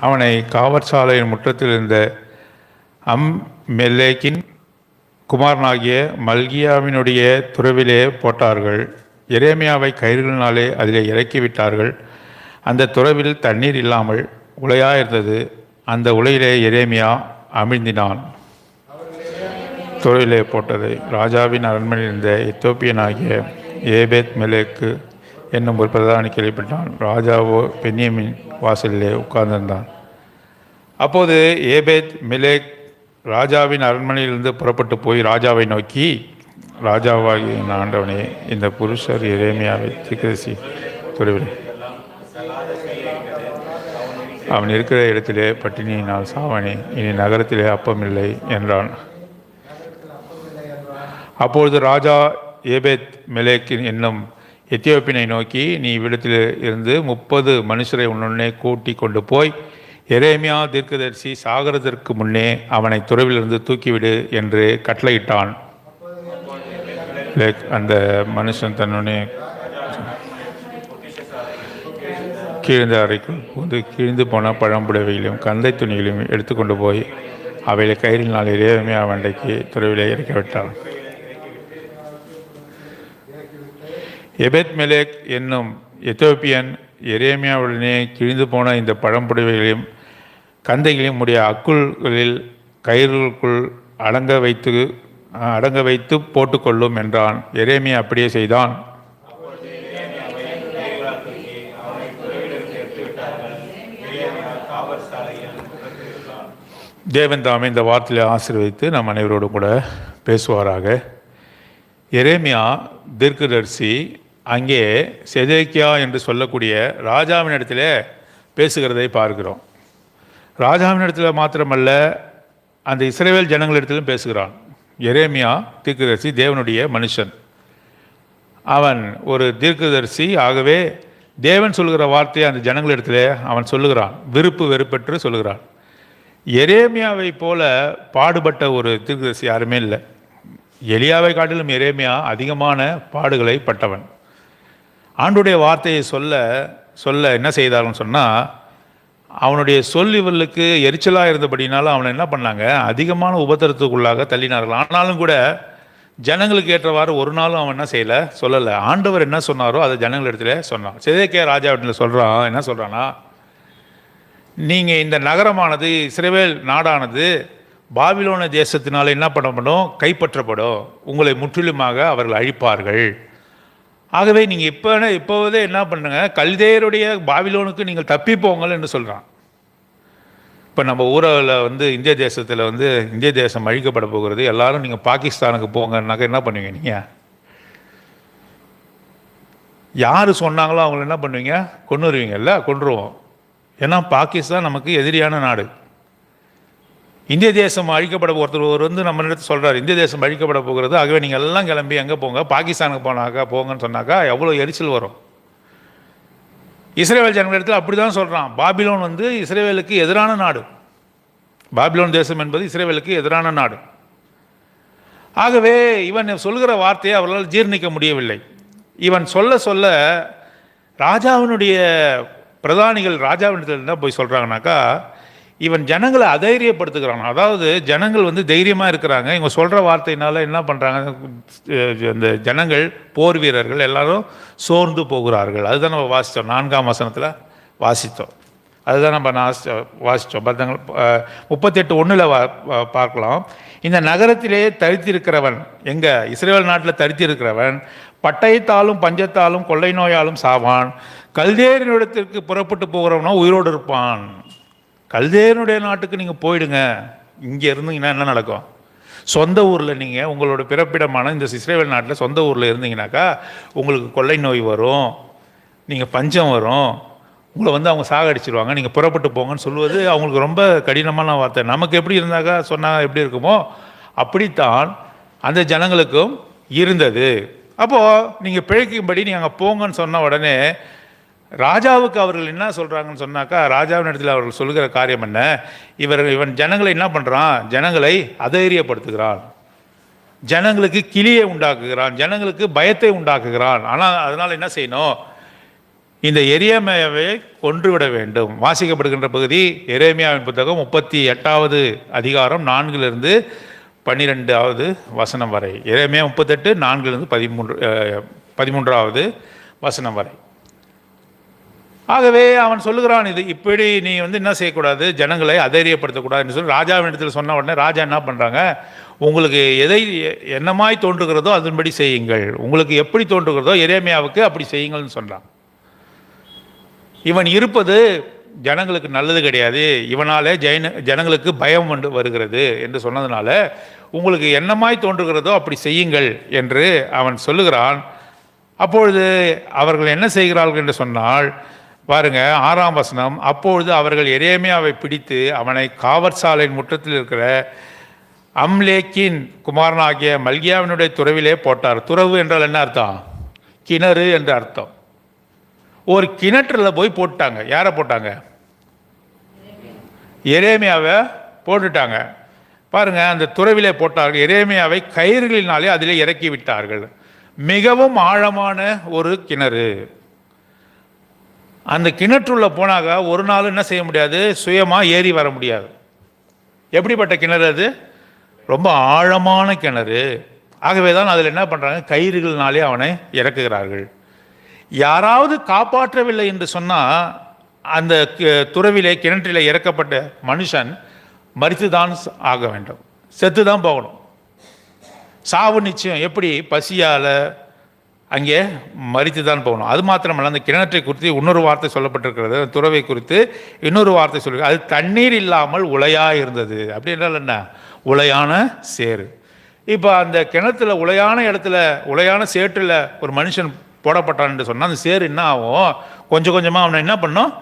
அவனை காவற்சாலையின் முற்றத்தில் இருந்த மெல்லேக்கின் குமாரனாகிய மல்கியாவினுடைய துறவிலே போட்டார்கள். எரேமியாவை கயிறுகளினாலே அதிலே இறக்கிவிட்டார்கள். அந்த துறவில் தண்ணீர் இல்லாமல் உலையாயிருந்தது. அந்த உலையிலே எரேமியா அமிழ்ந்தினான். துறவிலே போட்டதை ராஜாவின் அரண்மனையில் இருந்த எத்தோப்பியனாகிய ஏபேத் மெலேக்கு என்னும் ஒரு பிரதானி கேள்விப்பட்டான். ராஜாவோ பென்யமின் வாசலிலே உட்கார்ந்திருந்தான். அப்போது ஏபேத் மெலேக் ராஜாவின் அரண்மனையிலிருந்து புறப்பட்டு போய் ராஜாவை நோக்கி, ராஜாவாகிய ஆண்டவனே, இந்த புருஷர் எரேமியாவை தீர்க்கதரிசி துறவிலே அவன் இருக்கிற இடத்திலே பட்டினியினால் சாவனே, இனி நகரத்திலே அப்பமில்லை என்றான். அப்பொழுது ராஜா ஏபேத் மெலேக்கின் என்னும் எத்தியோப்பியனை நோக்கி, நீ இவ்விடத்தில் இருந்து 30 மனுஷரை உன்னுடனே கூட்டி கொண்டு போய் எரேமியா தீர்க்கதரிசி சாகிறதற்கு முன்னே அவனை துறவிலிருந்து தூக்கிவிடு என்று கட்டளையிட்டான். அந்த மனுஷன் தன்னுடனே கீழ்ந்த அறைக்குள் புகுந்து கிழிந்து போன பழம்புடவைகளையும் கந்தை துணிகளையும் எடுத்துக்கொண்டு போய் அவைகளை கயிறினால் எரேமியா வண்டைக்கு துறவிலே இறக்கிவிட்டான். எபேத் மெலேக் என்னும் எத்தோப்பியன் எரேமியாவுடனே கிழிந்து போன இந்த பழம்புடவைகளையும் கந்தைகளையும் உடைய அக்குள்களில் கயிறுகளுக்குள் அடங்க வைத்து போட்டுக்கொள்ளும் என்றான். எரேமியா அப்படியே செய்தான். தேவன் தாமே இந்த வார்த்தையை ஆசீர்வதித்து நம் அனைவரோடு கூட பேசுவாராக. எரேமியா தீர்க்கதரிசி அங்கே செதேக்கியா என்று சொல்லக்கூடிய ராஜாவின் இடத்துல பேசுகிறதை பார்க்கிறோம். ராஜாவின் இடத்துல மாத்திரமல்ல, அந்த இஸ்ரவேல் ஜனங்களிடத்திலும் பேசுகிறான். எரேமியா தீர்க்கதரிசி தேவனுடைய மனுஷன். அவன் ஒரு தீர்க்கதரிசி. ஆகவே தேவன் சொல்கிற வார்த்தையை அந்த ஜனங்களிடத்தில் அவன் சொல்லுகிறான், விருப்பு வெறுப்பற்று சொல்லுகிறான். எரேமியாவை போல பாடுபட்ட ஒரு தீர்க்கதரிசி யாருமே இல்லை. எலியாவை காட்டிலும் எரேமியா அதிகமான பாடுகளை பட்டவன். ஆண்டுடைய வார்த்தையை சொல்ல என்ன செய்தார்னு சொன்னால், அவனுடைய சொல் இவர்களுக்கு எரிச்சலாக இருந்தபடினாலும் அவனை என்ன பண்ணாங்க, அதிகமான உபத்திரத்துக்குள்ளாக தள்ளினார்கள். ஆனாலும் கூட ஜனங்களுக்கு ஏற்றவாறு ஒரு நாளும் அவன் என்ன செய்யலை, சொல்லலை. ஆண்டவர் என்ன சொன்னாரோ அதை ஜனங்களிடத்துல சொன்னான். செதேக்கியா ராஜாவிடத்தில் சொல்கிறான், என்ன சொல்கிறான்னா, நீங்கள் இந்த நகரமானது இஸ்ரவேல் நாடானது பாபிலோன தேசத்தினால என்ன பண்ணப்படும், கைப்பற்றப்படும். உங்களை முற்றிலுமாக அவர்கள் அழிப்பார்கள். ஆகவே நீங்கள் இப்போதே என்ன பண்ணுங்க, கல்தேயருடைய பாபிலோனுக்கு நீங்கள் தப்பி போங்கள் என்று சொல்கிறான். இப்போ நம்ம ஊரில் இந்திய தேசத்தில் இந்திய தேசம் அழிக்கப்பட போகிறது, எல்லாரும் நீங்கள் பாகிஸ்தானுக்கு போங்கன்னாக்க என்ன பண்ணுவீங்க? நீங்கள் யார் சொன்னாங்களோ அவங்கள என்ன பண்ணுவீங்க, கொண்டுருவீங்கல்ல? கொண்டுருவோம். ஏன்னா பாகிஸ்தான் நமக்கு எதிரியான நாடு. இந்திய தேசம் அழிக்கப்பட ஒருத்தர் நம்ம இடத்துல சொல்கிறார், இந்திய தேசம் அழிக்கப்பட போகிறது, ஆகவே நீங்கள் எல்லாம் கிளம்பி எங்கே போங்க, பாகிஸ்தானுக்கு போங்கன்னு சொன்னாக்கா எவ்வளோ எரிச்சல் வரும். இஸ்ரேல் ஜனங்களிடத்தில் அப்படி தான் சொல்கிறான். பாபிலோன் இஸ்ரேலுக்கு எதிரான நாடு. பாபிலோன் தேசம் என்பது இஸ்ரேலுக்கு எதிரான நாடு. ஆகவே இவன் சொல்கிற வார்த்தையை அவர்களால் ஜீர்ணிக்க முடியவில்லை. இவன் சொல்ல ராஜாவினுடைய பிரதானிகள் ராஜாவினிடத்தில் என்ன போய் சொல்கிறாங்கனாக்கா, இவன் ஜனங்களை அதைரியப்படுத்துகிறான். அதாவது ஜனங்கள் தைரியமாக இருக்கிறாங்க, இவங்க சொல்கிற வார்த்தையினால என்ன பண்ணுறாங்க, இந்த ஜனங்கள் போர் வீரர்கள் எல்லாரும் சோர்ந்து போகிறார்கள். அதுதான் நம்ம வாசித்தோம், 4ஆம் வசனத்தில் வாசித்தோம். அதுதான் நம்ம வாசித்தோம். 38:1 பார்க்கலாம். இந்த நகரத்திலே தரித்திருக்கிறவன், எங்கே இஸ்ரேல் நாட்டில் தரித்திருக்கிறவன் பட்டயத்தாலும் பஞ்சத்தாலும் கொள்ளை நோயாலும் சாவான். கல்தேயரினிடத்திற்கு புறப்பட்டு போகிறவனோ உயிரோடு இருப்பான். கல்தேயனுடைய நாட்டுக்கு நீங்கள் போயிடுங்க. இங்கே இருந்தீங்கன்னா என்ன நடக்கும், சொந்த ஊரில் நீங்கள் உங்களோட பிறப்பிடமான இந்த இஸ்ரேல் நாட்டில் சொந்த ஊரில் இருந்தீங்கன்னாக்கா உங்களுக்கு கொள்ளை நோய் வரும், நீங்கள் பஞ்சம் வரும், உங்களை அவங்க சாகடிச்சிருவாங்க, நீங்கள் புறப்பட்டு போங்கன்னு சொல்லுவது அவங்களுக்கு ரொம்ப கடினமான வார்த்தை. நமக்கு எப்படி இருந்தாக்கா சொன்னால் எப்படி இருக்குமோ அப்படித்தான் அந்த ஜனங்களுக்கும் இருந்தது. அப்போது நீங்கள் பிழைக்கும்படி நீங்கள் அங்கே போங்கன்னு சொன்ன உடனே ராஜாவுக்கு அவர்கள் என்ன சொல்கிறாங்கன்னு சொன்னாக்கா, ராஜாவின் இடத்துல அவர்கள் சொல்கிற காரியம் என்ன, இவன் ஜனங்களை என்ன பண்ணுறான், ஜனங்களை அதைரியப்படுத்துகிறான், ஜனங்களுக்கு கிளியை உண்டாக்குகிறான், ஜனங்களுக்கு பயத்தை உண்டாக்குகிறான். ஆனால் அதனால் என்ன செய்யணும், இந்த எரேமியாவை கொன்றுவிட வேண்டும். வாசிக்கப்படுகின்ற பகுதி எரேமியாவின் புத்தகம் 38வது அதிகாரம் 4லிருந்து 12வது வசனம் வரை. எரேமியா 38 4லிருந்து 13வது வசனம் வரை. ஆகவே அவன் சொல்லுகிறான், இது இப்படி நீ என்ன செய்யக்கூடாது, ஜனங்களை அதைரியப்படுத்தக்கூடாதுன்னு சொல்லி ராஜாவினிடத்தில் சொன்ன உடனே ராஜா என்ன பண்ணுறாங்க, உங்களுக்கு எதை என்னமாய் தோன்றுகிறதோ அதன்படி செய்யுங்கள், உங்களுக்கு எப்படி தோன்றுகிறதோ எரேமியாவுக்கு அப்படி செய்யுங்கள்னு சொல்கிறான். இவன் இருப்பது ஜனங்களுக்கு நல்லது கிடையாது, இவனாலே ஜனங்களுக்கு பயம் வருகிறது என்று சொன்னதுனால உங்களுக்கு என்னமாய் தோன்றுகிறதோ அப்படி செய்யுங்கள் என்று அவன் சொல்லுகிறான். அப்பொழுது அவர்கள் என்ன செய்கிறார்கள் என்று சொன்னால் பாருங்க, 6ஆம் வசனம். அப்பொழுது அவர்கள் எரேமியாவை பிடித்து அவனை காவற்சாலையின் முற்றத்தில் இருக்கிற அம்லேக்கின் குமாரனாகிய மல்கியாவினுடைய துறவிலே போட்டார். துறவு என்றால் என்ன அர்த்தம்? கிணறு என்று அர்த்தம். ஒரு கிணற்றில் போய் போட்டாங்க. யாரை போட்டாங்க? எரேமியாவை போட்டுட்டாங்க. பாருங்க, அந்த துறவிலே போட்டார்கள். எரேமியாவை கயிறுகளினாலே அதிலே இறக்கி விட்டார்கள். மிகவும் ஆழமான ஒரு கிணறு. அந்த கிணற்றுள்ள போனாக ஒரு நாள் என்ன செய்ய முடியாது, சுயமாக ஏறி வர முடியாது. எப்படிப்பட்ட கிணறு அது? ரொம்ப ஆழமான கிணறு. ஆகவே தான் அதில் என்ன பண்ணுறாங்க, கயிறுகளினாலே அவனை இறக்குகிறார்கள். யாராவது காப்பாற்றவில்லை என்று சொன்னால் அந்த துறவிலே கிணற்றிலே இறக்கப்பட்ட மனுஷன் மரித்து தான் ஆக வேண்டும், செத்து தான் போகணும். சாவு நிச்சயம். எப்படி? பசியால் அங்கே மரித்து தான் போகணும். அது மாத்திரமல்ல, அந்த கிணற்றை குறித்து இன்னொரு வார்த்தை சொல்லப்பட்டிருக்கிறது. துறவை குறித்து இன்னொரு வார்த்தை சொல்லுங்க, அது தண்ணீர் இல்லாமல் உலையாக இருந்தது. அப்படின்றால் என்ன? உலையான சேறு. இப்போ அந்த கிணத்துல உலையான இடத்துல உலையான சேற்றில் ஒரு மனுஷன் போடப்பட்டான்னு சொன்னால் அந்த சேறு என்ன ஆகும், கொஞ்சம் கொஞ்சமாக அவனை என்ன பண்ணும்,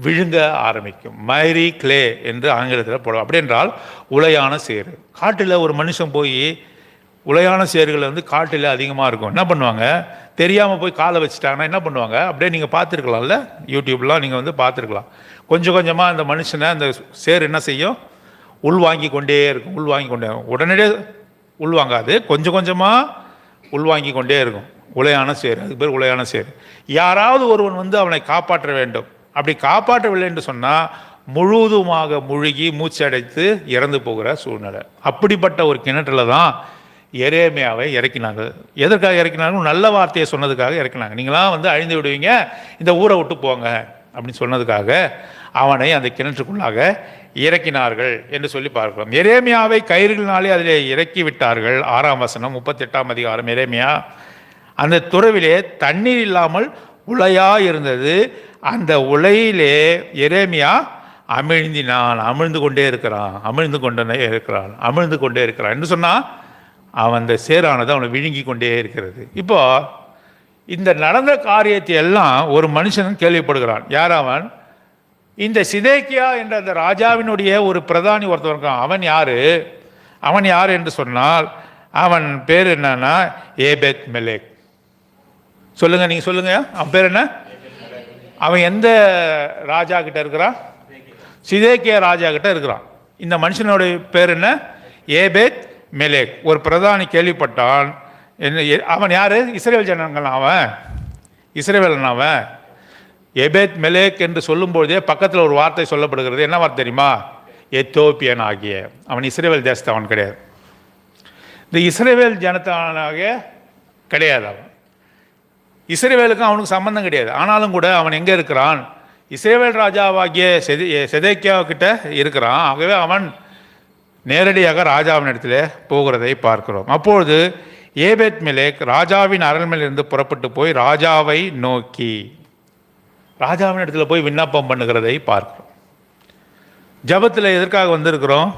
விழுங்க ஆரம்பிக்கும். மைரி கிளே என்று ஆங்கிலத்தில் போடுவோம். அப்படி என்றால் உலையான சேறு. காட்டில் ஒரு மனுஷன் போய் உலையான சேறுகள் காட்டில் அதிகமாக இருக்கும். என்ன பண்ணுவாங்க, தெரியாமல் போய் காலை வச்சுட்டாங்கன்னா என்ன பண்ணுவாங்க, அப்படியே நீங்கள் பார்த்துருக்கலாம்ல, யூடியூப்லாம் நீங்கள் பார்த்துருக்கலாம். கொஞ்சம் கொஞ்சமாக அந்த மனுஷனை அந்த சேறு என்ன செய்யும், உள்வாங்கி கொண்டே இருக்கும். உள்வாங்கி கொண்டே உடனடியே உள்வாங்காது, கொஞ்சம் கொஞ்சமாக உள்வாங்கி கொண்டே இருக்கும். உலையான சேரு, அதுக்கு பேர் உலையான சேரு. யாராவது ஒருவன் அவனை காப்பாற்ற வேண்டும். அப்படி காப்பாற்றவில்லை என்று சொன்னால் முழுவதுமாக முழுகி மூச்சடைத்து இறந்து போகிற சூழ்நிலை. அப்படிப்பட்ட ஒரு கிணற்றில் தான் எரேமியாவை இறக்கினாங்க. எதற்காக இறக்கினாங்க? நல்ல வார்த்தையை சொன்னதுக்காக இறக்கினாங்க. நீங்களாம் அழிந்து விடுவீங்க, இந்த ஊரை விட்டு போங்க அப்படின்னு சொன்னதுக்காக அவனை அந்த கிணற்றுக்குள்ளாக இறக்கினார்கள் என்று சொல்லி பார்க்கிறோம். எரேமியாவை கயிறுகளினாலே அதிலே இறக்கி விட்டார்கள். 6ஆம் வசனம் 38ஆம் அதிகாரம். எரேமியா அந்த துறவிலே தண்ணீர் இல்லாமல் உலையா இருந்தது. அந்த உலையிலே எரேமியா அமிழ்ந்தினான். அமிழ்ந்து கொண்டே இருக்கிறான் என்று சொன்னால் அவன் அந்த சேரானது அவனை விழுங்கி கொண்டே இருக்கிறது. இப்போ இந்த நடந்த காரியத்தை எல்லாம் ஒரு மனுஷன் கேள்விப்படுகிறான். யார் அவன்? இந்த சிதேக்கியா என்ற அந்த ராஜாவினுடைய ஒரு பிரதானி ஒருத்தவன் இருக்கான். அவன் யார் என்று சொன்னால் அவன் பேர் என்னன்னா ஏபேத் மெலேக். சொல்லுங்க, நீங்க சொல்லுங்க, அவன் பேர் என்ன? அவன் எந்த ராஜா கிட்ட இருக்கிறான்? சிதேக்கியா ராஜா கிட்ட இருக்கிறான். இந்த மனுஷனுடைய பேர் என்ன? ஏபேத் மெலேக். ஒரு பிரதானி கேள்விப்பட்டான். அவன் யாரு? இஸ்ரேல் ஜனங்கள். அவன் இஸ்ரேவேலன். அவன் ஏபேத் மெலேக் என்று சொல்லும்போதே பக்கத்தில் ஒரு வார்த்தை சொல்லப்படுகிறது. என்ன வார்த்தை தெரியுமா? எத்தோப்பியன் ஆகிய. அவன் இஸ்ரேவேல் தேசத்தவன் கிடையாது. இந்த இஸ்ரேவேல் ஜனத்தானாக கிடையாது. அவன் இஸ்ரேவேலுக்கும் அவனுக்கு சம்பந்தம் கிடையாது. ஆனாலும் கூட அவன் எங்கே இருக்கிறான்? இஸ்ரேவேல் ராஜாவாகிய செதேக்கியா கிட்ட இருக்கிறான். ஆகவே அவன் நேரடியாக ராஜாவின் இடத்துல போகிறதை பார்க்கிறோம். அப்பொழுது ஏபேத் மெலேக் ராஜாவின் அரண்மனையிலிருந்து புறப்பட்டு போய் ராஜாவை நோக்கி ராஜாவின் இடத்துல போய் விண்ணப்பம் பண்ணுகிறதை பார்க்கிறோம். ஜபத்தில் எதற்காக வந்திருக்கிறோம்?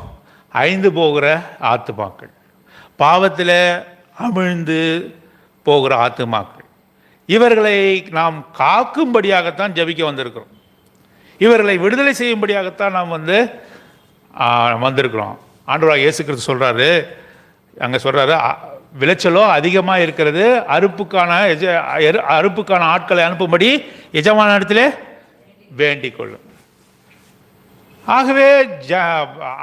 அழிந்து போகிற ஆத்துமாக்கள், பாவத்தில் அமிழ்ந்து போகிற ஆத்துமாக்கள், இவர்களை நாம் காக்கும்படியாகத்தான் ஜபிக்க வந்திருக்கிறோம். இவர்களை விடுதலை செய்யும்படியாகத்தான் நாம் வந்திருக்கிறோம். ஆண்டவராக இயேசு கிறிஸ்து சொல்கிறாரு, அங்கே சொல்கிறாரு, விளைச்சலோ அதிகமாக இருக்கிறது, அறுப்புக்கான ஆட்களை அனுப்பும்படி எஜமான இடத்துல வேண்டிக் கொள்ளும். ஆகவே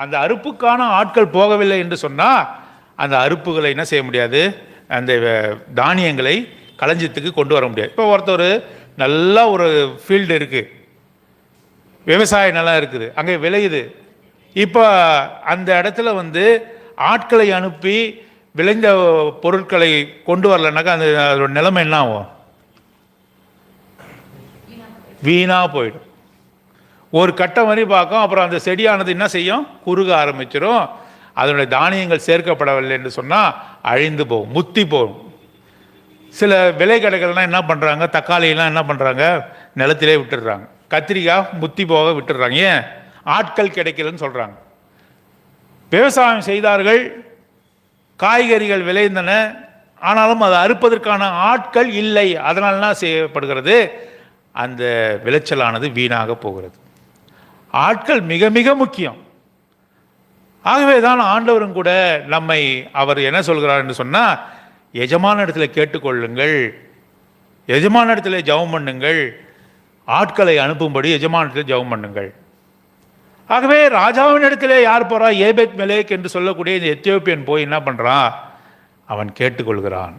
அந்த அறுப்புக்கான ஆட்கள் போகவில்லை என்று சொன்னால் அந்த அறுப்புகளை என்ன செய்ய முடியாது, அந்த தானியங்களை களஞ்சியத்துக்கு கொண்டு வர முடியாது. இப்போ ஒருத்தர் நல்லா ஒரு ஃபீல்டு இருக்குது, விவசாய நிலம் இருக்குது, அங்கே விளையுது. இப்போ அந்த இடத்துல வந்து ஆட்களை அனுப்பி விளைந்த பொருட்களை கொண்டு வரலனாக்கா அந்த அதோட நிலைமை என்ன ஆகும்? வீணாக போயிடும். ஒரு கட்டம் வரி பார்க்கும், அப்புறம் அந்த செடியானது என்ன செய்யும்? குறுக ஆரம்பிச்சிடும். அதனுடைய தானியங்கள் சேர்க்கப்படவில்லை என்று சொன்னால் அழிந்து போகும், முத்தி போகும். சில விலை கடைகள்லாம் என்ன பண்ணுறாங்க, தக்காளியெல்லாம் என்ன பண்ணுறாங்க, நிலத்திலே விட்டுடுறாங்க. கத்திரிக்காய் முத்தி போக விட்டுடுறாங்க. ஏன்? ஆட்கள் கிடைக்கலன்னு சொல்கிறாங்க. விவசாயம் செய்தார்கள், காய்கறிகள் விளைந்தன, ஆனாலும் அதை அறுப்பதற்கான ஆட்கள் இல்லை. அதனால என்ன செய்யப்படுகிறது? அந்த விளைச்சலானது வீணாக போகிறது. ஆட்கள் மிக மிக முக்கியம். ஆகவே தான் ஆண்டவரும் கூட நம்மை அவர் என்ன சொல்கிறார் என்று சொன்னால், எஜமான இடத்துல கேட்டுக்கொள்ளுங்கள், எஜமான இடத்துல ஜெபம் பண்ணுங்கள், ஆட்களை அனுப்பும்படி எஜமான இடத்துல ஜெபம் பண்ணுங்கள். ஆகவே ராஜாவின் இடத்துல யார் போறா? ஏபேத் மெலேக் என்று சொல்லக்கூடிய இந்த எத்தியோப்பியன் போய் என்ன பண்ணுறான்? அவன் கேட்டுக்கொள்கிறான்.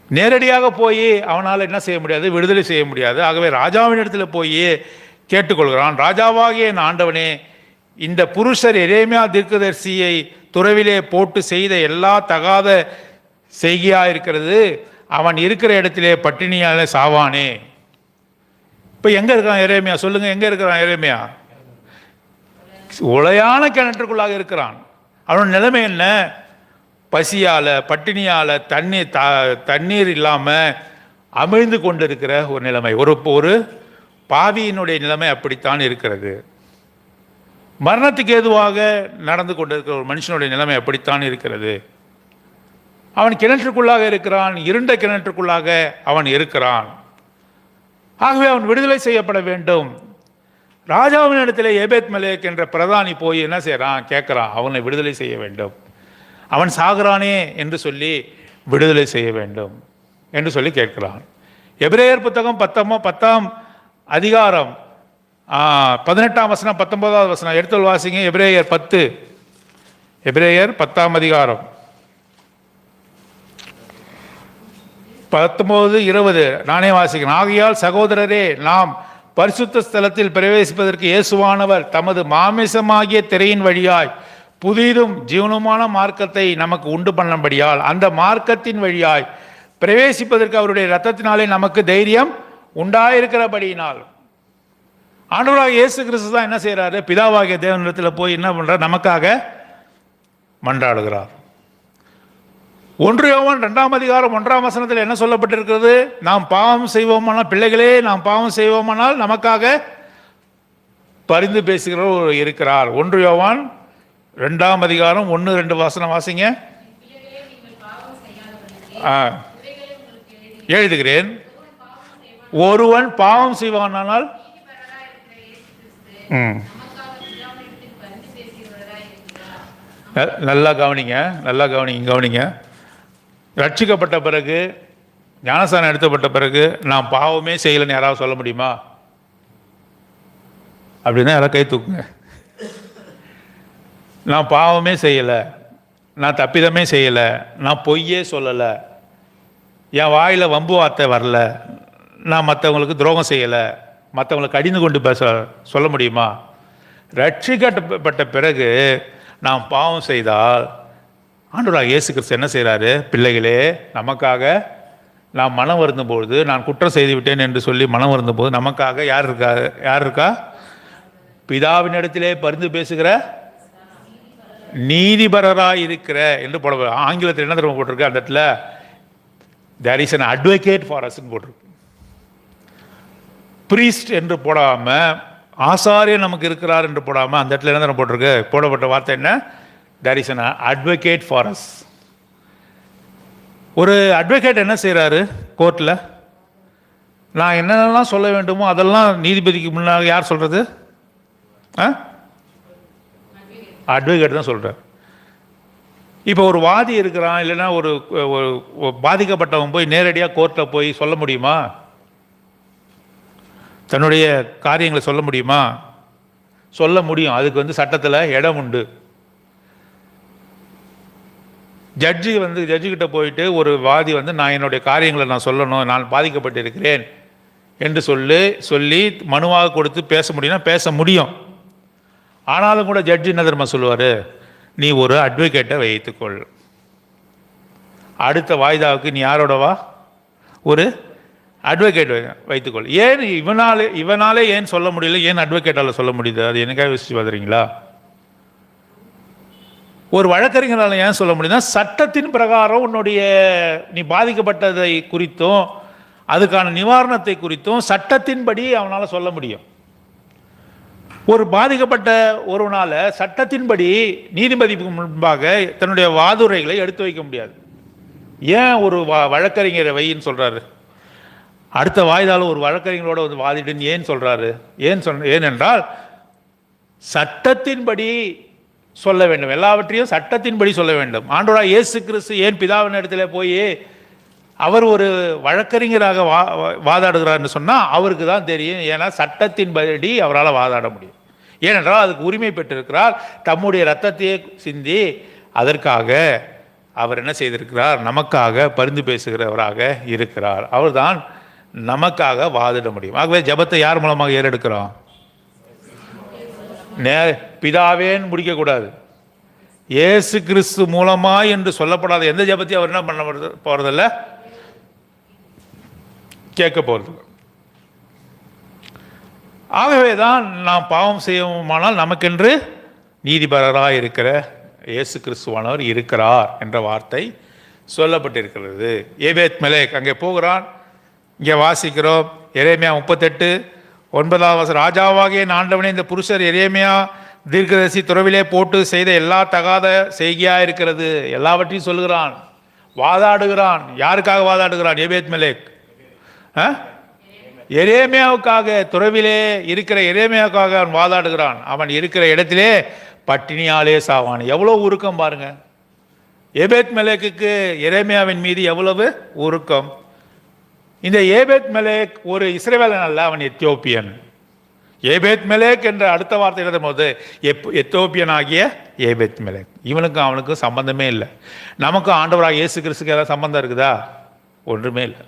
நேரடியாக போய் அவனால் என்ன செய்ய முடியாது? விடுதலை செய்ய முடியாது. ஆகவே ராஜாவின் இடத்துல போய் கேட்டுக்கொள்கிறான். ராஜாவாகிய என் ஆண்டவனே, இந்த புருஷர் எரேமியா தீர்க்கதரிசியை துறவிலே போட்டு செய்த எல்லா தகாத செய்கையா இருக்கிறது, அவன் இருக்கிற இடத்திலே பட்டினியால சாவானே. இப்போ எங்கே இருக்கான் எரேமியா? சொல்லுங்க, எங்கே இருக்கிறான் எரேமியா? உளையான கிணற்றுக்குள்ளாக இருக்கிறான். அவனோட நிலைமை என்ன? பசியால், பட்டினியால், தண்ணீர் இல்லாமல் அமிழ்ந்து கொண்டு இருக்கிற ஒரு நிலைமை. ஒரு பாவியினுடைய நிலைமை அப்படித்தான் இருக்கிறது. மரணத்துக்கு ஏதுவாக நடந்து கொண்டிருக்கிற ஒரு மனுஷனுடைய நிலைமை அப்படித்தான் இருக்கிறது. அவன் கிணற்றுக்குள்ளாக இருக்கிறான், இருண்ட கிணற்றுக்குள்ளாக அவன் இருக்கிறான். ஆகவே அவன் விடுதலை செய்யப்பட வேண்டும். ராஜாவின் இடத்துல ஏபேத் மெலேக் என்ற பிரதானி போய் என்ன செய்கிறான்? கேட்குறான், அவனை விடுதலை செய்ய வேண்டும். அவன் சாகிறானே என்று சொல்லி விடுதலை செய்ய வேண்டும் என்று சொல்லி கேட்கிறான். எபிரேயர் புத்தகம் 10ஆம் அதிகாரம் 18ஆம் வசனம் 19வது வசனம் எடுத்து வாசிங்க. எபிரேயர் 10, எபிரேயர் 10ஆம் அதிகாரம் 19, 20 நானே வாசிக்கிறேன். ஆகையால் சகோதரரே, நாம் பரிசுத்த ஸ்தலத்தில் பிரவேசிப்பதற்கு இயேசுவானவர் தமது மாமிசமாகிய திரையின் வழியாய் புதிதும் ஜீவனுமான மார்க்கத்தை நமக்கு உண்டு பண்ணும்படியால் அந்த மார்க்கத்தின் வழியாய் பிரவேசிப்பதற்கு அவருடைய இரத்தத்தினாலே நமக்கு தைரியம் உண்டாயிருக்கிறபடியினால். ஆண்டவராக இயேசு கிறிஸ்து தான் என்ன செய்கிறாரு? பிதாவாகிய தேவனிடத்தில் போய் என்ன பண்ணுறார்? நமக்காக மன்றாடுகிறார். 1 யோவான் 2ஆம் அதிகாரம் 1ஆம் வசனத்தில் என்ன சொல்லப்பட்டிருக்கிறது? நாம் பாவம் செய்வோமானால், பிள்ளைகளே நாம் பாவம் செய்வோமானால் நமக்காக பரிந்து பேசுகிறவர் இருக்கிறார். 1 யோவான் 2ஆம் அதிகாரம் 1-2 வசனம் வாசிங்க. எழுதுகிறேன். ஒருவன் பாவம் செய்வானால் நல்லா கவனிங்க, நல்லா கவனிங்க. ரட்சிக்கப்பட்ட பிறகு, ஞானஸ்தானம் எடுத்தப்பட்ட பிறகு நான் பாவமே செய்யலைன்னு யாராவது சொல்ல முடியுமா? அப்படின்னா யாராவது கை தூக்குங்க. நான் பாவமே செய்யலை, நான் தப்பிதமே செய்யலை, நான் பொய்யே சொல்லலை, என் வாயில் வம்பு வார்த்தை வரல, நான் மற்றவங்களுக்கு துரோகம் செய்யலை, மற்றவங்களுக்கு கடிந்து கொண்டு சொல்ல முடியுமா? ரட்சிக்கப்பட்ட பிறகு நாம் பாவம் செய்தால் ஆண்டவராக இயேசு கிறிஸ்து என்ன செய்கிறாரு? பிள்ளைகளே, நமக்காக நாம் மனம் வருந்தும்போது, நான் குற்றம் செய்து விட்டேன் என்று சொல்லி மனம் வருந்தும்போது நமக்காக யார் இருக்கா? பிதாவின் இடத்திலே பரிந்து பேசுகிற நீதிபரராக இருக்கிற என்று போட. ஆங்கிலத்தில் என்ன தெரியுமா போட்டிருக்கு? அந்த இடத்துல there is an advocate for us போட்டிருக்கு. பிரீஸ்ட் என்று போடாமல், ஆசாரியர் நமக்கு இருக்கிறார் என்று போடாமல், அந்த இடத்துல என்ன தெரியுமா போட்டிருக்கு? போடப்பட்ட வார்த்தை என்ன? There is an advocate for us. ஒரு அட்வொகேட் என்ன செய்கிறாரு கோர்ட்டில்? நான் என்னென்னலாம் சொல்ல வேண்டுமோ அதெல்லாம் நீதிபதிக்கு முன்னாடி யார் சொல்கிறது? அட்வொகேட் தான் சொல்கிறார். இப்போ ஒரு வாதி இருக்கிறான், இல்லைன்னா ஒரு பாதிக்கப்பட்டவன் போய் நேரடியாக கோர்ட்டில் போய் சொல்ல முடியுமா? தன்னுடைய காரியங்களை சொல்ல முடியுமா? சொல்ல முடியும். அதுக்கு வந்து சட்டத்தில் இடம் உண்டு. ஜட்ஜுக்கிட்ட போயிட்டு ஒரு வாதி வந்து நான் என்னுடைய காரியங்களை நான் சொல்லணும், நான் பாதிக்கப்பட்டிருக்கிறேன் என்று சொல்லி மனுவாக கொடுத்து பேச முடியும்னா பேச முடியும். ஆனாலும் கூட ஜட்ஜி என்ன தெரியுமா சொல்லுவார், நீ ஒரு அட்வொகேட்டை வைத்துக்கொள், அடுத்த வாய்தாவுக்கு நீ யாரோட வா, ஒரு அட்வொகேட் வைத்துக்கொள். ஏன் இவனாலே ஏன் சொல்ல முடியல, ஏன் அட்வொகேட்டால் சொல்ல முடியுது? அது எனக்காக யோசிச்சு பார்க்குறீங்களா? ஒரு வழக்கறிஞரால் ஏன் சொல்ல முடியுதுன்னா, சட்டத்தின் பிரகாரம் உன்னுடைய நீ பாதிக்கப்பட்டதை குறித்தும் அதுக்கான நிவாரணத்தை குறித்தும் சட்டத்தின்படி அவனால் சொல்ல முடியும். ஒரு பாதிக்கப்பட்ட ஒருவனால் சட்டத்தின்படி நீதிபதிக்கு முன்பாக தன்னுடைய வாதுரைகளை எடுத்து வைக்க முடியாது. ஏன் ஒரு வழக்கறிஞரை வைன்னு சொல்கிறாரு? அடுத்த வாய்தாலும் ஒரு வழக்கறிஞரோட வந்து வாதிடுன்னு ஏன் சொல்கிறாரு? ஏனென்றால் சட்டத்தின்படி சொல்ல வேண்டும், எல்லாவற்றையும் சட்டத்தின்படி சொல்ல வேண்டும். ஆண்டவராகிய இயேசு கிறிஸ்து ஏன் பிதாவின் இடத்துல போய் அவர் ஒரு வழக்கறிஞராக வாதாடுகிறார்னு சொன்னால் அவருக்கு தான் தெரியும். ஏன்னா சட்டத்தின்படி அவரால் வாதாட முடியும். ஏனென்றால் அதுக்கு உரிமை பெற்றிருக்கிறார். தம்முடைய இரத்தத்தையே சிந்தி அதற்காக அவர் என்ன செய்திருக்கிறார், நமக்காக பரிந்து பேசுகிறவராக இருக்கிறார். அவர் தான் நமக்காக வாதிட முடியும். ஆகவே ஜெபத்தை யார் மூலமாக ஏறெடுக்கிறோம்? பிதாவேன்னு முடிக்கக்கூடாது, இயேசு கிறிஸ்து மூலமா என்று சொல்லப்படாத எந்த ஜெபத்தையும் அவர் என்ன பண்ண போறதில்ல, கேட்க போறது. ஆகவே தான் நாம் பாவம் செய்வோமானால் நமக்கென்று நீதிபரராக இருக்கிற இயேசு கிறிஸ்துவானவர் இருக்கிறார் என்ற வார்த்தை சொல்லப்பட்டிருக்கிறது. ஏபேத் மெலேக் அங்கே போகிறான். இங்கே வாசிக்கிறோம் எரேமியா 38:9 ராஜாவாகிய ஆண்டவனே, இந்த புருஷர் எரேமியா தீர்க்கதரிசி துறவிலே போட்டு செய்த எல்லா தகாத செய்கையாக இருக்கிறது. எல்லாவற்றையும் சொல்லுகிறான், வாதாடுகிறான். யாருக்காக வாதாடுகிறான்? ஏபேத் மெலேக் எரேமியாவுக்காக, துறவிலே இருக்கிற எரேமியாவுக்காக அவன் வாதாடுகிறான். அவன் இருக்கிற இடத்திலே பட்டினியாலே சாவான். எவ்வளோ உருக்கம் பாருங்க! ஏபேத் மெலேக்குக்கு எரேமியாவின் மீது எவ்வளவு உருக்கம்! இந்த ஏபேத் மெலேக் ஒரு இஸ்ரவேலன் அல்ல, அவன் எத்தியோப்பியன். ஏபேத் மெலேக் என்ற அடுத்த வார்த்தை எழுதும் போது எத்தியோப்பியன் ஆகிய ஏபேத் மெலேக். இவனுக்கும் அவனுக்கும் சம்பந்தமே இல்லை. நமக்கும் ஆண்டவராக இயேசு கிறிஸ்துக்கு ஏதாவது சம்பந்தம் இருக்குதா? ஒன்றுமே இல்லை.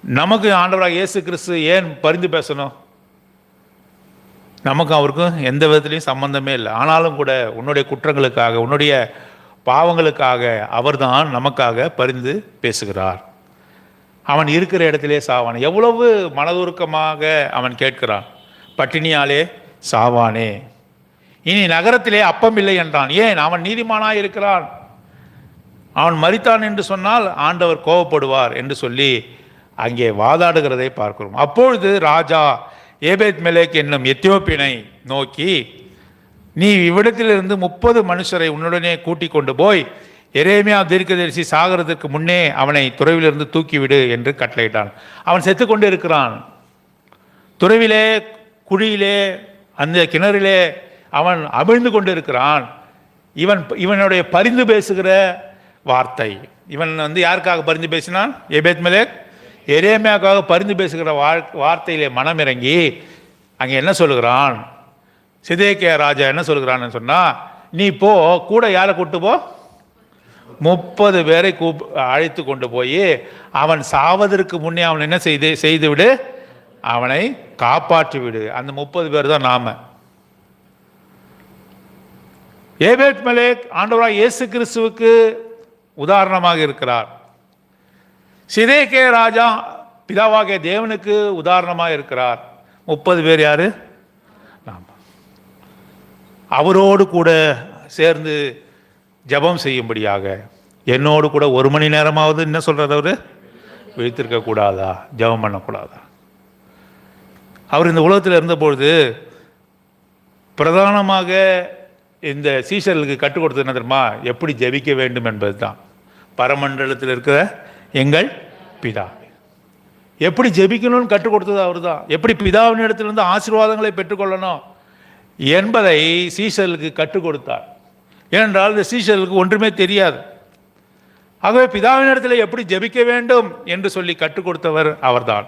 நமக்கு ஆண்டவராக இயேசு கிறிஸ்து ஏன் பரிந்து பேசணும்? நமக்கும் அவருக்கும் எந்த விதத்துலையும் சம்பந்தமே இல்லை. ஆனாலும் கூட உன்னுடைய குற்றங்களுக்காக, உன்னுடைய பாவங்களுக்காக அவர்தான் நமக்காக பரிந்து பேசுகிறார். அவன் இருக்கிற இடத்திலே சாவானே. எவ்வளவு மனதுருக்கமாக அவன் கேட்கிறான், பட்டினியாலே சாவானே. இனி நகரத்திலே அப்பம் இல்லை என்றான். ஏன்? அவன் நீதிமானாய் இருக்கிறான். அவன் மரித்தான் என்று சொன்னால் ஆண்டவர் கோபப்படுவார் என்று சொல்லி அங்கே வாதாடுகிறதை பார்க்கிறோம். அப்பொழுது ராஜா ஏபேத் மெலேக் என்னும் எத்தியோப்பியனை நோக்கி, நீ இவ்விடத்திலிருந்து 30 மனுஷரை உன்னுடனே கூட்டிக் கொண்டு போய் எரேமியா தீர்க்கதரிசி சாகிறதுக்கு முன்னே அவனை துறவிலிருந்து தூக்கிவிடு என்று கட்டளையிட்டான். அவன் செத்து கொண்டு இருக்கிறான். துறவிலே, குழியிலே, அந்த கிணறிலே அவன் அமிழ்ந்து கொண்டு இருக்கிறான். இவனுடைய பரிந்து பேசுகிற வார்த்தை, இவன் யாருக்காக பரிந்து பேசினான்? ஏபேத் மெலேக் எரேமியாவுக்காக பரிந்து பேசுகிற வார்த்தையிலே மனம் இறங்கி அங்கே என்ன சொல்லுகிறான்? சிதேக்கியா ராஜா என்ன சொல்லுகிறான்னு சொன்னால், நீ போ, கூட யாரை கூட்டு போ? 30 பேரை அழைத்து கொண்டு போய் அவன் சாவதற்கு முன்னே அவன் என்ன செய்து விடு, அவனை காப்பாற்றி விடு. அந்த 30 பேர் தான் நாம. ஏபேத் மெலேக் ஆண்டவராகிய இயேசு கிறிஸ்துவுக்கு உதாரணமாக இருக்கிறார். சிதேக்கியா ராஜா பிதாவாகிய தேவனுக்கு உதாரணமாக இருக்கிறார். 30 பேர் யாரு? நாம். அவரோடு கூட சேர்ந்து ஜபம் செய்யும்படியாக என்னோடு கூட 1 மணி நேரமாவது என்ன சொல்றது, அவரு விழித்திருக்க கூடாதா? ஜபம் பண்ணக்கூடாதா? அவர் இந்த உலகத்தில் இருந்தபொழுது பிரதானமாக இந்த சீஷர்களுக்கு கற்றுக் கொடுத்தது என்ன தெரியுமா? எப்படி ஜபிக்க வேண்டும் என்பது தான். பரமண்டலத்தில் இருக்கிற எங்கள் பிதா, எப்படி ஜெபிக்கணும்னு கற்றுக் கொடுத்தது அவர் தான். எப்படி பிதாவின் இடத்திலிருந்து ஆசீர்வாதங்களை பெற்றுக்கொள்ளணும் என்பதை சீஷர்களுக்கு கற்றுக் கொடுத்தார். ஏனென்றால் இந்த சீஷர்களுக்கு ஒன்றுமே தெரியாது. ஆகவே பிதாவின் இடத்தில் எப்படி ஜெபிக்க வேண்டும் என்று சொல்லி கற்றுக் கொடுத்தவர் அவர்தான்.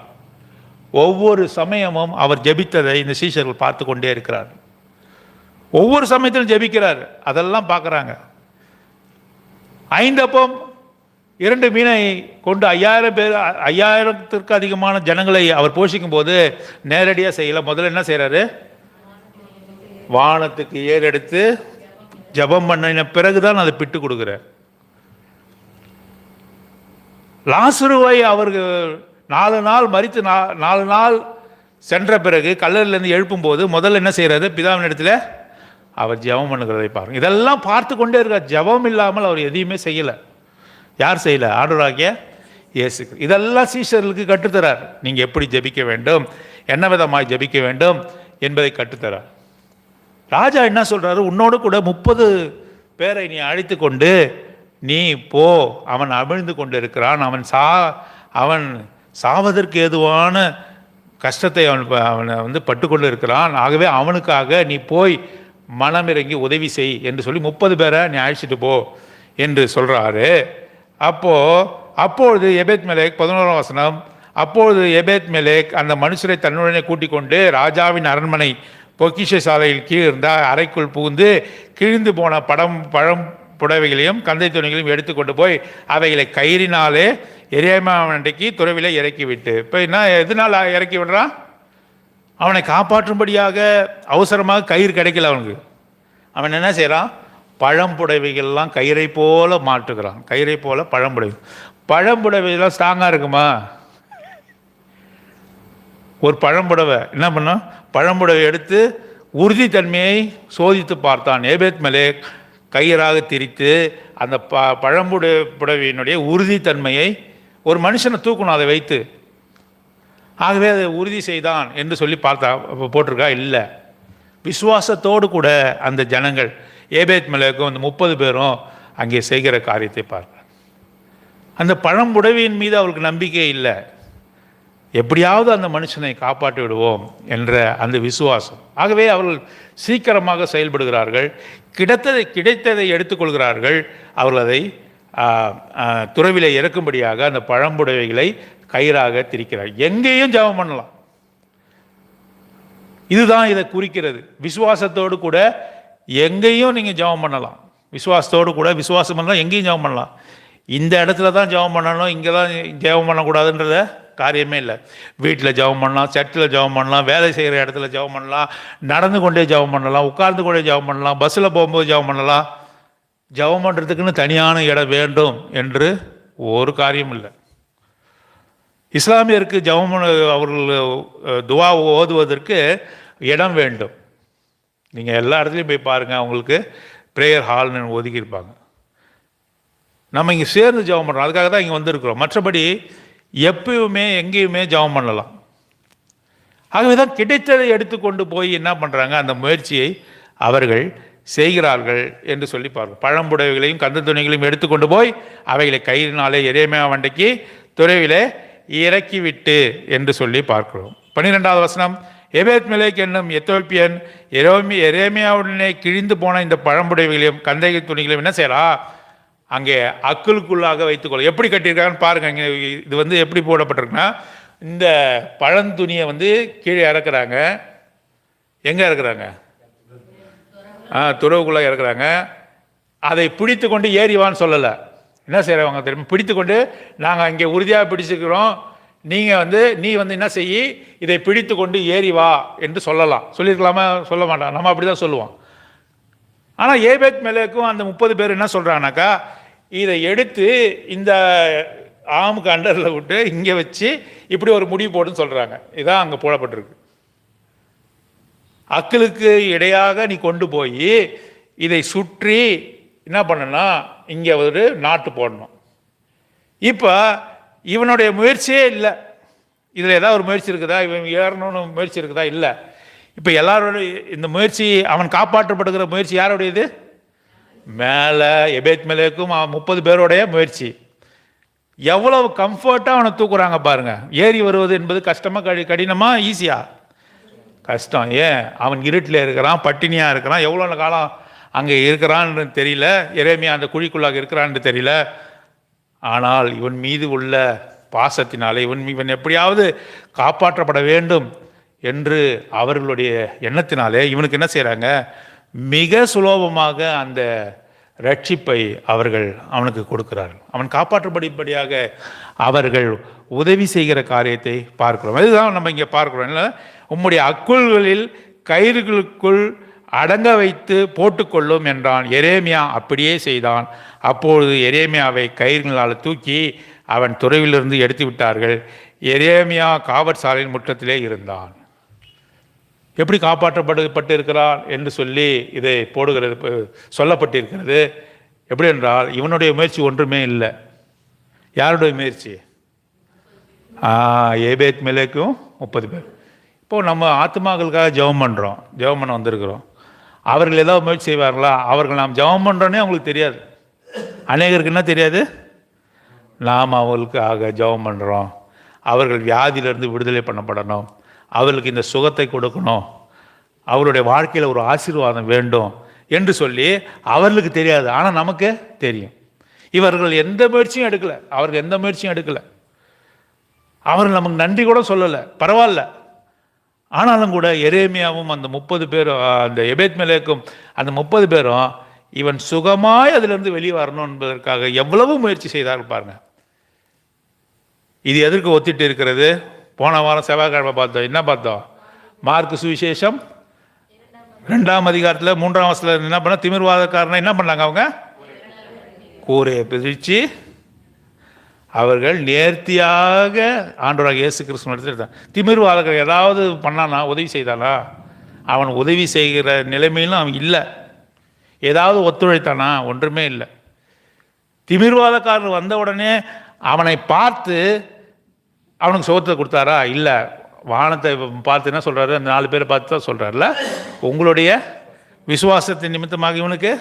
ஒவ்வொரு சமயமும் அவர் ஜெபித்ததை இந்த சீஷர்கள் பார்த்து கொண்டே இருக்கிறார். ஒவ்வொரு சமயத்திலும் ஜெபிக்கிறார், அதெல்லாம் பார்க்குறாங்க. 5 அப்பம் 2 மீனை கொண்டு 5000 பேர் 5000த்திற்கு அதிகமான ஜனங்களை அவர் போஷிக்கும் போது நேரடியாக செய்யல. முதல்ல என்ன செய்கிறாரு? வானத்துக்கு ஏறெடுத்து ஜபம் பண்ணின பிறகுதான் அதை பிட்டு கொடுக்குறார். லாசருவை அவருக்கு 4 நாள் மரித்து 4 நாள் சென்ற பிறகு கல்லறையிலேருந்து எழுப்பும்போது முதல்ல என்ன செய்கிறாரு? பிதாவின் இடத்துல அவர் ஜெபம் பண்ணுகிறதை பாருங்க. இதெல்லாம் பார்த்து கொண்டே இருக்கார். ஜெபம் இல்லாமல் அவர் எதையுமே செய்யலை. யார் செய்யலை? ஆண்டவராகிய இயேசு. இதெல்லாம் சீஷர்களுக்கு கற்றுத்தரார். நீங்கள் எப்படி ஜெபிக்க வேண்டும், என்ன விதமாய் ஜெபிக்க வேண்டும் என்பதை கற்றுத்தரார். ராஜா என்ன சொல்கிறாரு? உன்னோடு கூட 30 பேரை நீ அழைத்து கொண்டு நீ போ, அவன் அமிழ்ந்து கொண்டு இருக்கிறான், அவன் சாவதற்கு ஏதுவான கஷ்டத்தை அவனை பட்டுக்கொண்டு இருக்கிறான், ஆகவே அவனுக்காக நீ போய் மனமிறங்கி உதவி செய் என்று சொல்லி 30 பேரை நீ அழைச்சிட்டு போ என்று சொல்கிறாரு. அப்பொழுது எபேத் மெலேக் 11ஆம் வசனம், அப்பொழுது எபேத் மெலேக் அந்த மனுஷரை தன்னுடனே கூட்டிக் கொண்டு ராஜாவின் அரண்மனை பொக்கிஷ சாலையில் கீழ் இருந்த அறைக்குள் புகுந்து கிழிந்து போன பழம் புடவைகளையும் கந்தை துணிகளையும் எடுத்துக்கொண்டு போய் அவைகளை கயிறினாலே எரேமியாவுக்கு துறவிலே இறக்கி விட்டு. இப்போ என்ன எதனால் இறக்கி விடுறான்? அவனை காப்பாற்றும்படியாக அவசரமாக கயிறு கிடைக்கல அவனுக்கு. அவன் என்ன செய்கிறான்? பழம்புடவைகள்லாம் கயிறை போல மாற்றுகிறான். கயிறை போல பழம்புடவைலாம் ஸ்ட்ராங்காக இருக்குமா? ஒரு பழம்புடவை என்ன பண்ணோம்? பழம்புடவை எடுத்து உறுதித்தன்மையை சோதித்து பார்த்தான். எபேத் மெலேக் கயிறாக திரித்து அந்த புடவையினுடைய உறுதித்தன்மையை ஒரு மனுஷனை தூக்கணும் அதை வைத்து. ஆகவே அதை உறுதி செய்தான் என்று சொல்லி பார்த்தா போட்டிருக்கா? இல்லை. விசுவாசத்தோடு கூட அந்த ஜனங்கள் எபேத் மெலேக்கும் அந்த 30 பேரும் அங்கே செய்கிற காரியத்தை பார்க்கிறார். அந்த பழம்புடவையின் மீது அவருக்கு நம்பிக்கை இல்லை. எப்படியாவது அந்த மனுஷனை காப்பாற்றி விடுவோம் என்ற அந்த விசுவாசம். ஆகவே அவர்கள் சீக்கிரமாக செயல்படுகிறார்கள். கிடைத்ததை எடுத்துக்கொள்கிறார்கள். அவர்கள் அதை துறவிலே இறக்கும்படியாக அந்த பழம்புடவைகளை கயிறாக திரிக்கிறார். எங்கேயும் ஜெபம் பண்ணலாம். இதுதான் இதை குறிக்கிறது. விசுவாசத்தோடு கூட எங்கேயும் நீங்கள் ஜெபம் பண்ணலாம். விசுவாசத்தோடு கூட விசுவாசம் பண்ணலாம், எங்கேயும் ஜெபம் பண்ணலாம். இந்த இடத்துல தான் ஜெபம் பண்ணணும், இங்கே தான் ஜெபம் பண்ணக்கூடாதுன்றத காரியமே இல்லை. வீட்டில் ஜெபம் பண்ணலாம், சர்ச்சில் ஜெபம் பண்ணலாம், வேலை செய்கிற இடத்துல ஜெபம் பண்ணலாம், நடந்து கொண்டே ஜெபம் பண்ணலாம், உட்கார்ந்து கொண்டே ஜெபம் பண்ணலாம், பஸ்ஸில் போகும்போது ஜெபம் பண்ணலாம். ஜெபம் பண்ணுறதுக்குன்னு தனியான இடம் வேண்டும் என்று ஒரு காரியம் இல்லை. இஸ்லாமியருக்கு ஜெபம் அவர்கள் துவா ஓதுவதற்கு இடம் வேண்டும். நீங்கள் எல்லா இடத்துலையும் போய் பாருங்கள், அவங்களுக்கு ப்ரேயர் ஹால்னு ஒதுக்கியிருப்பாங்க. நம்ம இங்கே சேர்ந்து ஜெபம் பண்ணுறோம், அதுக்காக தான் இங்கே வந்திருக்கிறோம். மற்றபடி எப்பயுமே எங்கேயுமே ஜெபம் பண்ணலாம். ஆகவே தான் கிடைத்ததை எடுத்துக்கொண்டு போய் என்ன பண்ணுறாங்க? அந்த முயற்சியை அவர்கள் செய்கிறார்கள் என்று சொல்லி பாருங்கள். பழம்புடவைகளையும் கந்த துணிகளையும் எடுத்துக்கொண்டு போய் அவைகளை கயிறினாலே எரேமியாவுக்கு துறவிலே இறக்கிவிட்டு என்று சொல்லி பார்க்கிறோம். 12வது வசனம், எபேத் மெலேக் என்னும் எத்தோப்பியன் எரேமியாவுடனே கிழிந்து போன இந்த பழம்புடவைகளையும் கந்தை துணிகளையும் என்ன செய்யறா? அங்கே அக்குளுக்குள்ளாக வைத்துக்கொள்ள. எப்படி கட்டியிருக்காங்கன்னு பாருங்க. இங்கே இது எப்படி போடப்பட்டிருக்குன்னா, இந்த பழந்துணியை கீழே இறக்குறாங்க. எங்கே இறக்குறாங்க? துறவுக்குள்ளே இறக்குறாங்க. அதை பிடித்து கொண்டு ஏறிவான்னு சொல்லலை. என்ன செய்கிறவங்க தெரியுமா? பிடித்து கொண்டு நாங்கள் இங்கே உறுதியாக பிடிச்சிக்கிறோம், நீங்கள் நீ என்ன செய்யி, இதை பிடித்து கொண்டு ஏறி வா என்று சொல்லலாம். சொல்லியிருக்கலாமா? சொல்ல மாட்டான். நம்ம அப்படி தான் சொல்லுவோம். ஆனால் ஏபேத் மெலேக்கும் அந்த 30 பேர் என்ன சொல்கிறாங்கனாக்கா, இதை எடுத்து இந்த ஆமுக்கு அண்டரில் விட்டு இங்கே வச்சு இப்படி ஒரு முடிவு போட்டுன்னு சொல்கிறாங்க. இதான் அங்கே போடப்பட்டிருக்கு. அக்களுக்கு இடையாக நீ கொண்டு போய் இதை சுற்றி என்ன பண்ணனா, இங்கே ஒரு நாட்டு போடணும். இப்போ இவனுடைய முயற்சியே இல்லை. இதில் ஏதாவது ஒரு முயற்சி இருக்குதா? இவன் ஏறணும்னு முயற்சி இருக்குதா? இல்லை. இப்போ எல்லாரோடைய இந்த முயற்சி, அவன் காப்பாற்றப்படுகிற முயற்சி யாருடையது? மேலே எபேத் மெலேக்கும் 30 பேருடைய முயற்சி. எவ்வளவு கம்ஃபர்ட்டாக அவனை தூக்குறாங்க பாருங்க. ஏறி வருவது என்பது கஷ்டமாக கடினமா ஈஸியா? கஷ்டம். ஏன்? அவன் இருட்டில் இருக்கிறான், பட்டினியாக இருக்கிறான், எவ்வளோ காலம் அங்கே இருக்கிறான்னு தெரியல, எரேமியா அந்த குழிக்குள்ளாக இருக்கிறான்னு தெரியல. ஆனால் இவன் மீது உள்ள பாசத்தினாலே இவன் எப்படியாவது காப்பாற்றப்பட வேண்டும் என்று அவர்களுடைய எண்ணத்தினாலே இவனுக்கு என்ன செய்கிறாங்க? மிக சுலபமாக அந்த ரட்சிப்பை அவர்கள் அவனுக்கு கொடுக்கிறார்கள். அவன் காப்பாற்றப்படிப்படியாக அவர்கள் உதவி செய்கிற காரியத்தை பார்க்கிறோம். இதுதான் நம்ம இங்கே பார்க்கிறோம். இல்லை, உம்முடைய அக்குள்களில் கயிறுகளுக்குள் அடங்க வைத்து போட்டுக்கொள்ளும் என்றான். எரேமியா அப்படியே செய்தான். அப்பொழுது எரேமியாவை கயிறுகளால் தூக்கி அவன் துறவிலிருந்து எடுத்து விட்டார்கள். எரேமியா காவற்சாலையின் முற்றத்திலே இருந்தான். எப்படி காப்பாற்றப்பட்டு இருக்கிறான் என்று சொல்லி இதை போடுகிறது, சொல்லப்பட்டிருக்கிறது. எப்படி என்றால், இவனுடைய முயற்சி ஒன்றுமே இல்லை. யாருடைய முயற்சி? ஏபேத் மெலேக்கும் 30 பேர். இப்போது நம்ம ஆத்மாக்களுக்காக ஜெபம் பண்ணுறோம், ஜெபம் பண்ண வந்திருக்கிறோம். அவர்கள் ஏதாவது முயற்சி செய்வார்களா? அவர்கள் நாம் ஜெபம் பண்ணுறோன்னே அவங்களுக்கு தெரியாது. அநேகருக்கு என்ன தெரியாது? நாம் அவர்களுக்காக ஜெபம் பண்ணுறோம், அவர்கள் வியாதியிலிருந்து விடுதலை பண்ணப்படணும், அவர்களுக்கு இந்த சுகத்தை கொடுக்கணும், அவருடைய வாழ்க்கையில் ஒரு ஆசீர்வாதம் வேண்டும் என்று சொல்லி அவர்களுக்கு தெரியாது. ஆனால் நமக்கு தெரியும். இவர்கள் எந்த முயற்சியும் எடுக்கலை, அவர்கள் எந்த முயற்சியும் எடுக்கலை. அவர்கள் நமக்கு நன்றி கூட சொல்லலை, பரவாயில்ல. ஆனாலும் கூட எரேமியாவும் அந்த 30 பேரும், அந்த எபேத் மெலேக்கும் அந்த 30 பேரும் இவன் சுகமாய் அதிலிருந்து வெளியே வரணும் என்பதற்காக எவ்வளவு முயற்சி செய்தார்கள் பாருங்க. இது எதற்கு ஒத்திட்டு இருக்கிறது? போன வாரம் செவ்வாய்க்கிழமை பார்த்தோம். என்ன பார்த்தோம்? மார்க்கு சுவிசேஷம் 2ஆம் அதிகாரத்தில் 3ஆம் வசனத்தில் என்ன பண்ண, திமிர்வாதக்காரனை என்ன பண்ணாங்க? அவங்க கூரையை பிரித்து அவர்கள் நேர்த்தியாக ஆண்டவராக இயேசு கிறிஸ்துவின் இடத்துல திமிர்வாதக்காரன் ஏதாவது பண்ணானா, உதவி செய்தானா? அவன் உதவி செய்கிற நிலைமையிலும் அவன் இல்லை. ஏதாவது ஒத்துழைத்தானா? ஒன்றுமே இல்லை. திமிர்வாதக்காரர் வந்த உடனே அவனை பார்த்து அவனுக்கு சுகத்தை கொடுத்தாரா? இல்லை. வானத்தை பார்த்து என்ன சொல்கிறாரு? அந்த 4 பேரை பார்த்து தான் சொல்கிறார்ல, உங்களுடைய விசுவாசத்தின் நிமித்தமாக இவனுக்கு.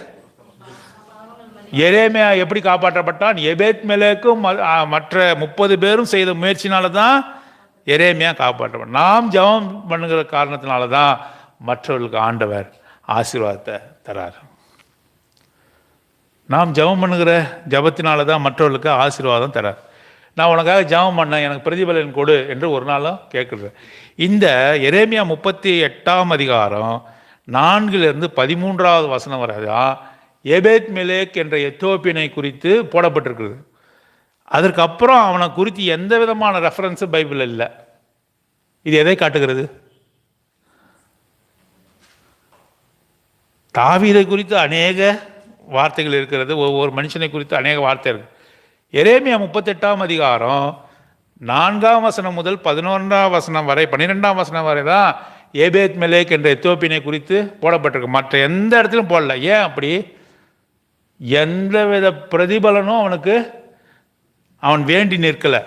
எரேமியா எப்படி காப்பாற்றப்பட்டான்? எபேத் மெலேக்கும் மற்ற 30 பேரும் செய்த முயற்சினால தான் எரேமியா காப்பாற்றப்பட்டான். நாம் ஜெபம் பண்ணுகிற காரணத்தினால தான் மற்றவர்களுக்கு ஆண்டவர் ஆசீர்வாதத்தை தரார். நாம் ஜெபம் பண்ணுகிற ஜெபத்தினால தான் மற்றவர்களுக்கு ஆசீர்வாதம் தரார். நான் உனக்காக ஜெபம் பண்ணேன், எனக்கு பிரதிபலன் கொடு என்று ஒரு நாளும் கேட்குறேன். இந்த எரேமியா 38ஆம் அதிகாரம் 4லிருந்து 13வது வசனம் வரைதான் எபேத் மெலேக் என்ற எத்தோப்பியனை குறித்து போடப்பட்டிருக்கிறது. அதற்கப்புறம் அவனை குறித்து எந்த விதமான ரெஃபரன்ஸும் பைபிளில் இல்லை. இது எதை காட்டுகிறது? தாவீதை குறித்து அநேக வார்த்தைகள் இருக்கிறது, ஒவ்வொரு மனுஷனை குறித்து அநேக வார்த்தை இருக்கு. எரேமியா 38ஆம் அதிகாரம் 4ஆம் வசனம் முதல் 11ஆம் வசனம் வரை, 12ஆம் வசனம் வரை தான் ஏபேத் மெலேக் என்ற எத்தோப்பியனை குறித்து போடப்பட்டிருக்கு. மற்ற எந்த இடத்திலும் போடல. ஏன் அப்படி? எந்தவித பிரதிபலனும் அவனுக்கு அவன் வேண்டி நிற்கலை.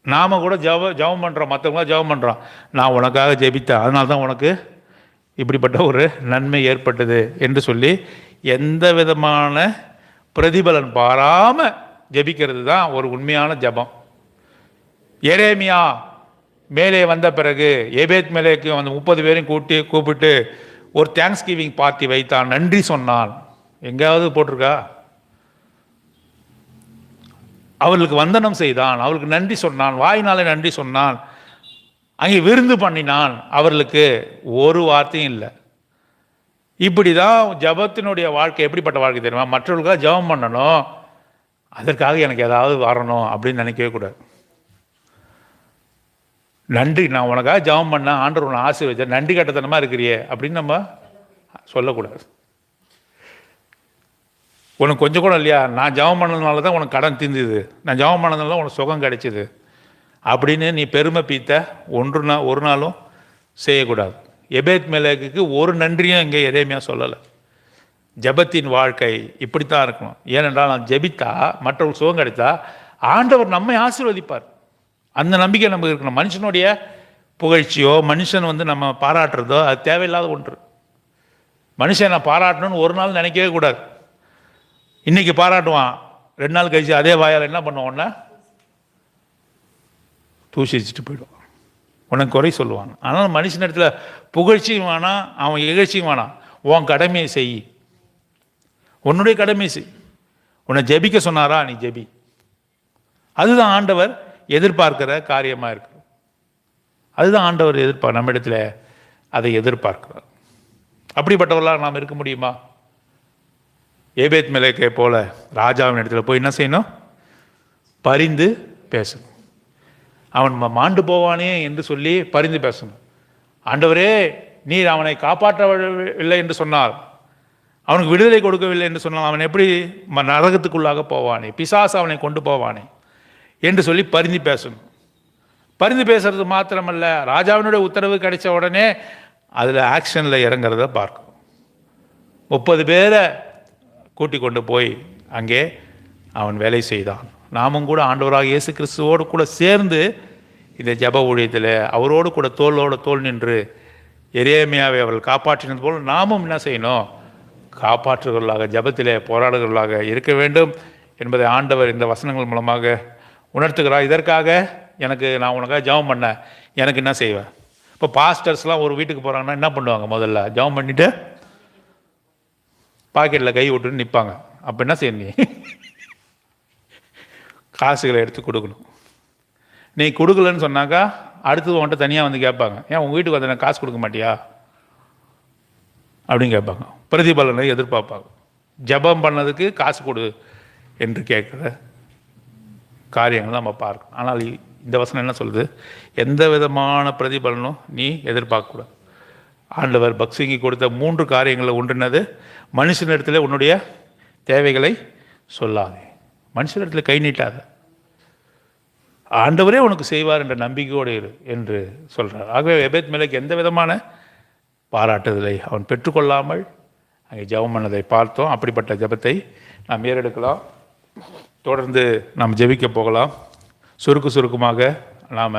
நாம் கூட ஜெபம் பண்ணுறோம், மற்றவங்களாம் ஜெபம் பண்ணுறோம். நான் உனக்காக ஜெபித்தேன், அதனால தான் உனக்கு இப்படிப்பட்ட ஒரு நன்மை ஏற்பட்டது என்று சொல்லி எந்த விதமான பிரதிபலன் பாராமல் ஜெபிக்கிறது தான் ஒரு உண்மையான ஜெபம். எரேமியா மேலே வந்த பிறகு ஏபேத் மெலேக்கு அந்த 30 பேரையும் கூப்பிட்டு ஒரு தேங்க்ஸ் கிவிங் பார்ட்டி வைத்தான், நன்றி சொன்னான். எங்கேயாவது போட்டிருக்கா? அவர்களுக்கு வந்தனம் செய்தான், அவர்களுக்கு நன்றி சொன்னான், வாயினாலே நன்றி சொன்னான், அங்கே விருந்து பண்ணினான். அவர்களுக்கு ஒரு வார்த்தையும் இல்லை. இப்படி தான் ஜபத்தினுடைய வாழ்க்கை. எப்படிப்பட்ட வாழ்க்கை தெரியுமா? மற்றவர்களுக்காக ஜபம் பண்ணணும், அதற்காக எனக்கு ஏதாவது வரணும் அப்படின்னு நினைக்கவே கூடாது. நன்றி, நான் உனக்காக ஜபம் பண்ண, ஆண்டவர் உன்னை ஆசீர்வதிச்சார், நன்றி கட்டத்தனமாக இருக்கிறியே அப்படின்னு நம்ம சொல்லக்கூடாது. உனக்கு கொஞ்சம் கூட இல்லையா, நான் ஜபம் பண்ணதுனால தான் உனக்கு கடன் தீர்ந்துது, நான் ஜபம் பண்ணதுனால உனக்கு சுகம் கிடைச்சிது அப்படின்னு நீ பெருமை பீத்த ஒரு நாளும் செய்யக்கூடாது. எபேத் மெலேக்கு ஒரு நன்றியும் இங்கே எரேமியா சொல்லலை. ஜபத்தின் வாழ்க்கை இப்படித்தான் இருக்கணும். ஏனென்றால் நான் ஜெபித்தா, மற்றவர்கள் சுகம் கிடைத்தா ஆண்டவர் நம்மை ஆசீர்வதிப்பார். அந்த நம்பிக்கை நமக்கு இருக்கணும். மனுஷனுடைய புகழ்ச்சியோ மனுஷன் நம்ம பாராட்டுறதோ அது தேவையில்லாத ஒன்று. மனுஷன் நான் பாராட்டணும்னு ஒரு நாள் நினைக்கவே கூடாது. இன்றைக்கி பாராட்டுவான், 2 நாள் கழிச்சு அதே வாயால் என்ன பண்ணுவான்னா தூசிச்சுட்டு போயிடுவான், உனக்கு குறை சொல்லுவான். ஆனால் மனுஷன் இடத்துல புகழ்ச்சியும் வேணாம், அவன் இகழ்ச்சியும் வேணாம். உன் கடமையை செய், உன்னுடைய கடமையை செய். உன்னை ஜெபிக்க சொன்னாரா, நீ ஜெபி. அதுதான் ஆண்டவர் எதிர்பார்க்கிற காரியமாக இருக்கு. அதுதான் ஆண்டவர் நம்ம இடத்துல அதை எதிர்பார்க்கிறார். அப்படிப்பட்டவர்களாக நாம் இருக்க முடியுமா? ஏபேத் மெலேக்கை போல ராஜாவின் இடத்துல போய் என்ன செய்யணும்? பரிந்து பேசணும். அவன் மாண்டு போவானே என்று சொல்லி பரிந்து பேசணும். ஆண்டவரே, நீர் அவனை காப்பாற்றவில்லை என்று சொன்னார், அவனுக்கு விடுதலை கொடுக்கவில்லை என்று சொன்னால் அவன் எப்படி நரகத்துக்குள்ளாக போவானே, பிசாசு அவனை கொண்டு போவானே என்று சொல்லி பரிந்து பேசணும். பரிந்து பேசுறது மாத்திரமல்ல, ராஜாவினுடைய உத்தரவு கிடைச்ச உடனே அதில் ஆக்ஷனில் இறங்குறத பார்க்கணும். 30 பேரை கூட்டி கொண்டு போய் அங்கே அவன் வேலை செய்தான். நாமும் கூட ஆண்டவராக இயேசு கிறிஸ்துவோடு கூட சேர்ந்து இந்த ஜப ஊழியத்தில் அவரோடு கூட தோளோடு தோள் நின்று எரேமியாவை அவர்கள் காப்பாற்றினது போல் நாமும் என்ன செய்யணும்? காப்பாற்றுகிறவர்களாக, ஜபத்திலே போராடுகிறவர்களாக இருக்க வேண்டும் என்பதை ஆண்டவர் இந்த வசனங்கள் மூலமாக உணர்த்துகிறார். இதற்காக நான் உனக்காக ஜெபம் பண்ணேன், எனக்கு என்ன செய்வேன்? இப்போ பாஸ்டர்ஸ்லாம் ஒரு வீட்டுக்கு போகிறாங்கன்னா என்ன பண்ணுவாங்க? முதல்ல ஜெபம் பண்ணிவிட்டு பாக்கெட்டில் கை விட்டுன்னு நிற்பாங்க. அப்போ என்ன செய்யணும்? காசுகளை எடுத்து கொடுக்கணும். நீ கொடுக்கலன்னு சொன்னாக்கா அடுத்தது உன்கிட்ட தனியாக வந்து கேட்பாங்க, ஏன் உங்கள் வீட்டுக்கு வந்து காசு கொடுக்க மாட்டியா அப்படின்னு கேட்பாங்க. பிரதிபலனை எதிர்பார்ப்பாங்க. ஜபம் பண்ணதுக்கு காசு கொடு என்று கேட்குற காரியங்கள் நம்ம பார்க்கணும். ஆனால் இந்த வசனம் என்ன சொல்லுது? எந்த விதமான பிரதிபலனும் நீ எதிர்பார்க்கக்கூடாது. ஆண்டவர் பக்சிங்கி கொடுத்த 3 காரியங்களில் ஒன்றுனது, மனுஷனிடத்தில் உன்னுடைய தேவைகளை சொல்லாதே, மனுஷனிடத்தில் கை நீட்டாத, ஆண்டவரே உனக்கு செய்வார் என்ற நம்பிக்கையோடு இரு என்று சொல்கிறார். ஆகவே ஏபேத் மெலேக் எந்த விதமான பாராட்டுதலை அவன் பெற்றுக்கொள்ளாமல் அங்கே ஜெபம் பண்ணதை பார்த்தோம். அப்படிப்பட்ட ஜெபத்தை நாம் ஏறெடுக்கலாம். தொடர்ந்து நாம் ஜெபிக்க போகலாம். சுருக்கமாக நாம்